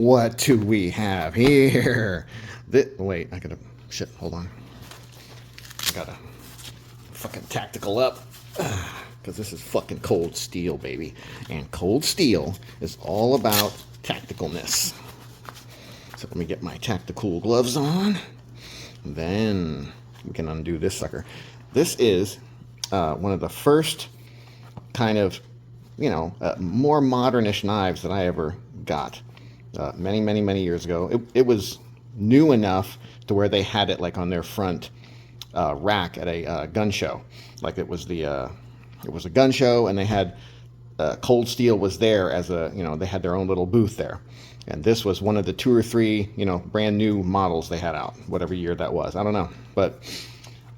What do we have here? Wait, I gotta, shit, hold on. I gotta fucking tactical up. Because this is fucking Cold Steel, baby. And Cold Steel is all about tacticalness. So let me get my tactical gloves on. Then we can undo this sucker. This is one of the first kind of, more modernish knives that I ever got. Many years ago. It was new enough to where they had it like on their front rack at a gun show. Like it was a gun show, and they had Cold Steel was there as they had their own little booth there. And this was one of the 2 or 3, brand new models they had out, whatever year that was. I don't know. But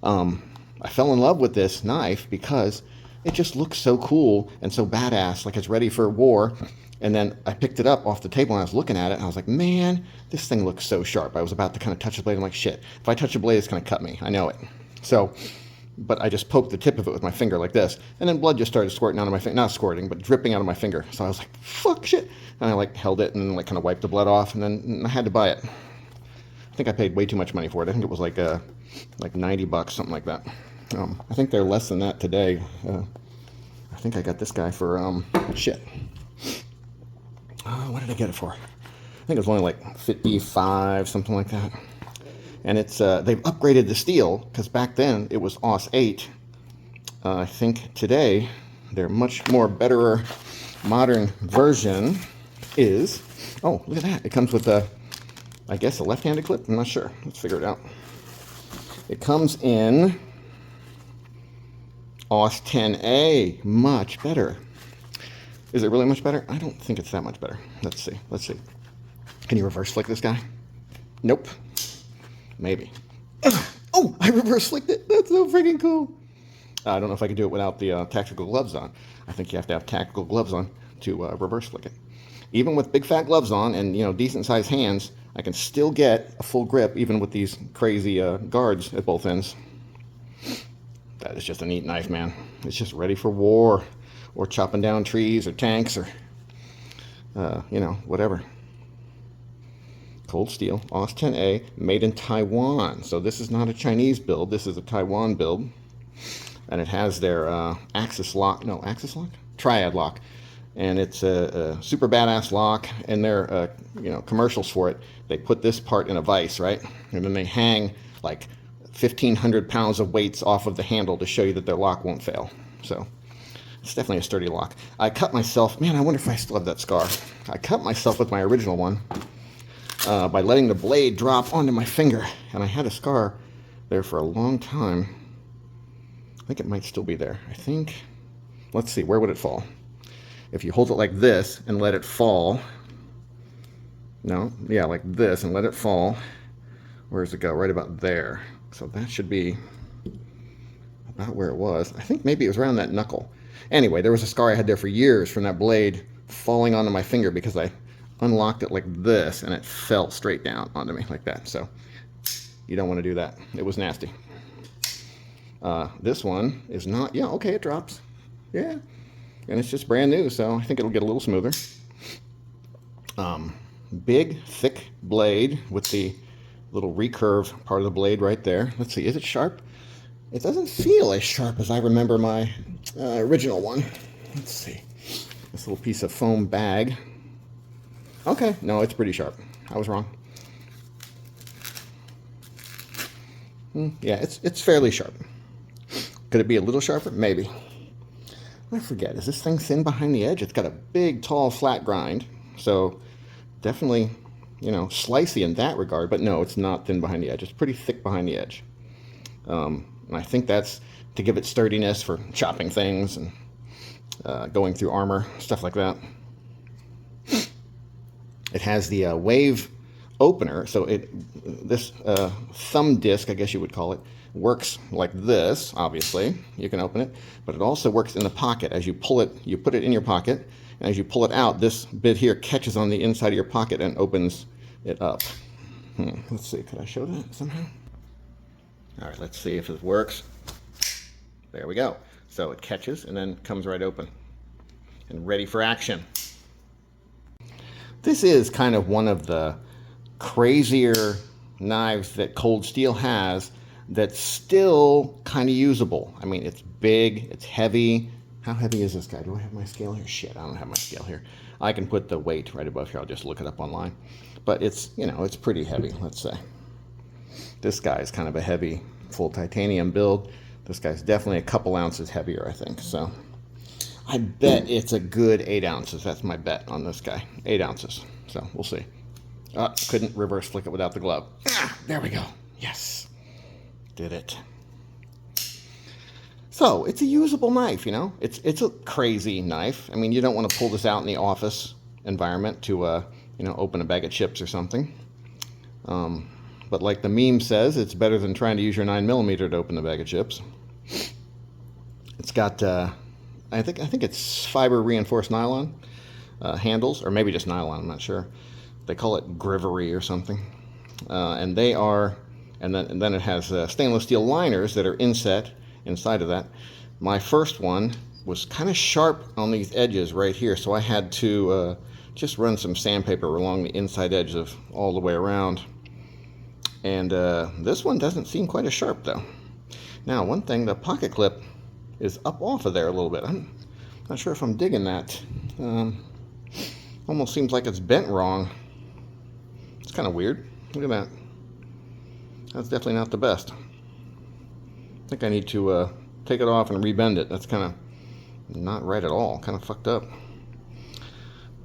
I fell in love with this knife because it just looks so cool and so badass, like it's ready for war. And then I picked it up off the table and I was looking at it and I was like, man, this thing looks so sharp. I was about to kind of touch the blade. I'm like, shit, if I touch the blade, it's going to cut me. I know it. So, but I just poked the tip of it with my finger like this. And then blood just started squirting out of my finger. Not squirting, but dripping out of my finger. So I was like, fuck, shit. And I like held it and then like kind of wiped the blood off. And then I had to buy it. I think I paid way too much money for it. I think it was like $90, something like that. I think they're less than that today. I think I got this guy for, shit. What did I get it for? I think it was only like 55, something like that. And it's they've upgraded the steel because back then it was AUS 8. I think today their much more better modern version is, oh, look at that. It comes with I guess a left-handed clip. I'm not sure. Let's figure it out. It comes in AUS 10A. Much better. Is it really much better? I don't think it's that much better. Let's see. Can you reverse flick this guy? Nope. Maybe. Oh, I reverse flicked it. That's so freaking cool. I don't know if I can do it without the tactical gloves on. I think you have to have tactical gloves on to reverse flick it. Even with big fat gloves on and decent sized hands, I can still get a full grip even with these crazy guards at both ends. That is just a neat knife, man. It's just ready for war. Or chopping down trees or tanks or, whatever. Cold Steel, AUS 10A, made in Taiwan. So this is not a Chinese build. This is a Taiwan build. And it has their axis lock. Triad lock. And it's a super badass lock. And their, commercials for it, they put this part in a vise, right? And then they hang like 1,500 pounds of weights off of the handle to show you that their lock won't fail. So it's definitely a sturdy lock. I cut myself, man, I wonder if I still have that scar. I cut myself with my original one by letting the blade drop onto my finger. And I had a scar there for a long time. I think it might still be there. I think, let's see, where would it fall? If you hold it like this and let it fall, like this and let it fall, where does it go? Right about there. So that should be about where it was. I think maybe it was around that knuckle. Anyway, there was a scar I had there for years from that blade falling onto my finger because I unlocked it like this and it fell straight down onto me like that. So you don't want to do that. It was nasty. This one is not, okay, it drops. Yeah. And it's just brand new, so I think it'll get a little smoother. Big, thick blade with the little recurve part of the blade right there. Let's see, is it sharp? It doesn't feel as sharp as I remember my original one. Let's see. This little piece of foam bag. Okay, no, it's pretty sharp. I was wrong. Yeah, it's fairly sharp. Could it be a little sharper? Maybe. I forget. Is this thing thin behind the edge? It's got a big, tall, flat grind. So definitely, slicey in that regard. But no, it's not thin behind the edge. It's pretty thick behind the edge. And I think that's to give it sturdiness for chopping things and going through armor, stuff like that. It has the wave opener, so this thumb disc, I guess you would call it, works like this, obviously. You can open it, but it also works in the pocket. As you pull it, you put it in your pocket, and as you pull it out, this bit here catches on the inside of your pocket and opens it up. Let's see, could I show that somehow? All right, let's see if it works. There we go. So it catches and then comes right open and ready for action. This is kind of one of the crazier knives that Cold Steel has that's still kind of usable. I mean, it's big, it's heavy. How heavy is this guy? Do I have my scale here? Shit, I don't have my scale here. I can put the weight right above here. I'll just look it up online. But it's, you know, it's pretty heavy, let's say. This guy is kind of a heavy, full titanium build. This guy's definitely a couple ounces heavier, I think. So I bet it's a good 8 ounces. That's my bet on this guy. 8 ounces. So we'll see. Couldn't reverse flick it without the glove. There we go. Yes. Did it. So it's a usable knife, you know. It's a crazy knife. I mean, you don't want to pull this out in the office environment to, you know, open a bag of chips or something. But like the meme says, it's better than trying to use your 9mm to open a bag of chips. It's got, I think it's fiber reinforced nylon handles, or maybe just nylon. I'm not sure. They call it Grivery or something. And they are, and then it has stainless steel liners that are inset inside of that. My first one was kind of sharp on these edges right here, so I had to just run some sandpaper along the inside edge of all the way around. And this one doesn't seem quite as sharp though. Now, one thing, the pocket clip is up off of there a little bit. I'm not sure if I'm digging that. Almost seems like it's bent wrong. It's kind of weird. Look at that. That's definitely not the best. I think I need to take it off and rebend it. That's kind of not right at all. Kind of fucked up.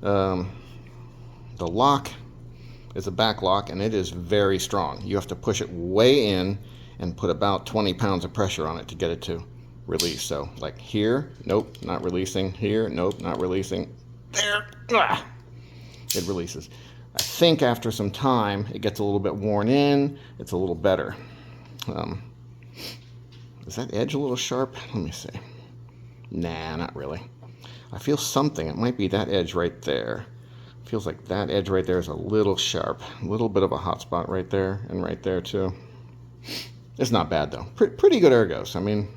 The lock is a back lock, and it is very strong. You have to push it way in and put about 20 pounds of pressure on it to get it to release. So like here, nope, not releasing. Here, nope, not releasing. There, it releases. I think after some time, it gets a little bit worn in. It's a little better. Is that edge a little sharp? Let me see. Nah, not really. I feel something. It might be that edge right there. Feels like that edge right there is a little sharp. A little bit of a hot spot right there and right there too. It's not bad though. Pretty good ergos. I mean,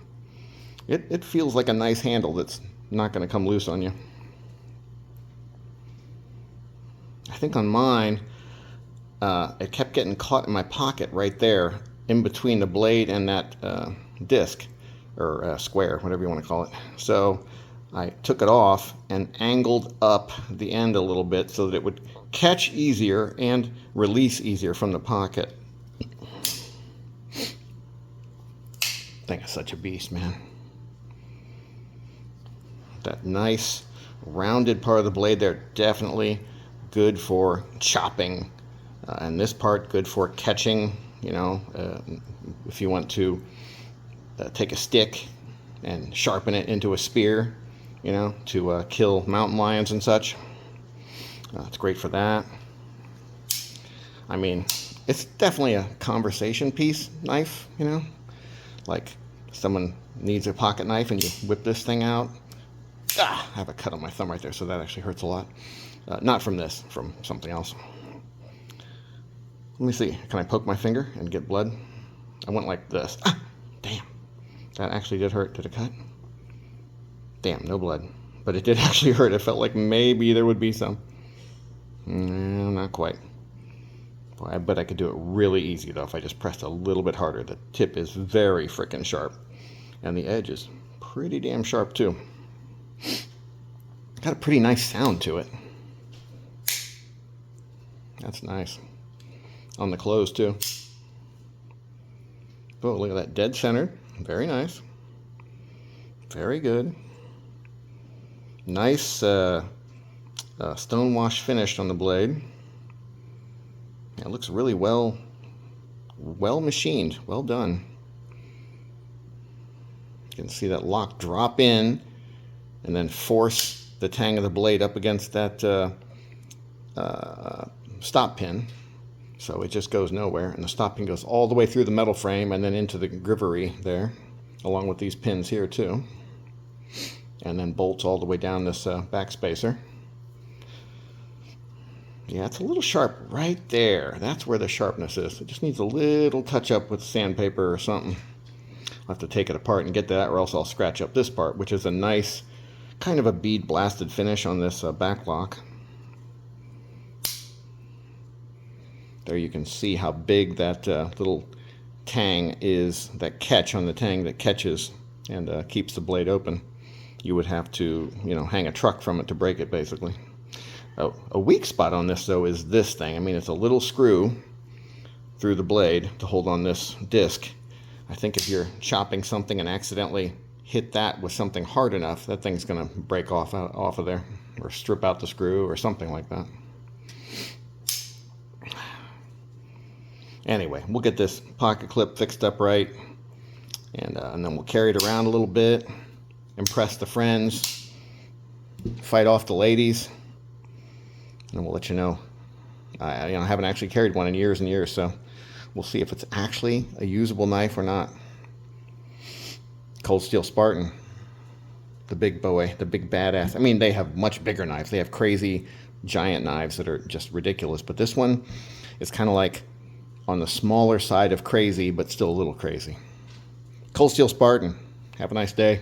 it feels like a nice handle that's not going to come loose on you. I think on mine, it kept getting caught in my pocket right there in between the blade and that disc or square, whatever you want to call it. So I took it off and angled up the end a little bit so that it would catch easier and release easier from the pocket. Thing is such a beast, man. That nice rounded part of the blade there, definitely good for chopping. And this part, good for catching, you know, if you want to take a stick and sharpen it into a spear, you know, to kill mountain lions and such. It's great for that. I mean, it's definitely a conversation piece knife, you know. Like someone needs a pocket knife and you whip this thing out. I have a cut on my thumb right there, so that actually hurts a lot. Not from this, from something else. Let me see. Can I poke my finger and get blood? I went like this. Damn. That actually did hurt. Did it cut? Damn, no blood. But it did actually hurt. It felt like maybe there would be some. No, not quite. Boy, I bet I could do it really easy, though, if I just pressed a little bit harder. The tip is very frickin' sharp. And the edge is pretty damn sharp, too. Got a pretty nice sound to it. That's nice. On the close, too. Oh, look at that. Dead center. Very nice. Very good. Nice stonewash finish on the blade. It looks really well machined. Well done. You can see that lock drop in and then force the tang of the blade up against that stop pin. So it just goes nowhere, and the stop pin goes all the way through the metal frame and then into the grivery there, along with these pins here too, and then bolts all the way down this back spacer. Yeah, it's a little sharp right there. That's where the sharpness is. It just needs a little touch up with sandpaper or something. I'll have to take it apart and get that, or else I'll scratch up this part, which is a nice kind of a bead blasted finish on this back lock. There you can see how big that little tang is, that catch on the tang that catches and keeps the blade open. You would have to, you know, hang a truck from it to break it, basically. A weak spot on this, though, is this thing. I mean, it's a little screw through the blade to hold on this disc. I think if you're chopping something and accidentally hit that with something hard enough, that thing's going to break off of there, or strip out the screw or something like that. Anyway, we'll get this pocket clip fixed up right, and then we'll carry it around a little bit, impress the friends, fight off the ladies, and we'll let you know. I haven't actually carried one in years and years, so we'll see if it's actually a usable knife or not. Cold Steel Spartan, the big boy, the big badass. I mean, they have much bigger knives. They have crazy giant knives that are just ridiculous, but this one is kind of like on the smaller side of crazy, but still a little crazy. Cold Steel Spartan. Have a nice day.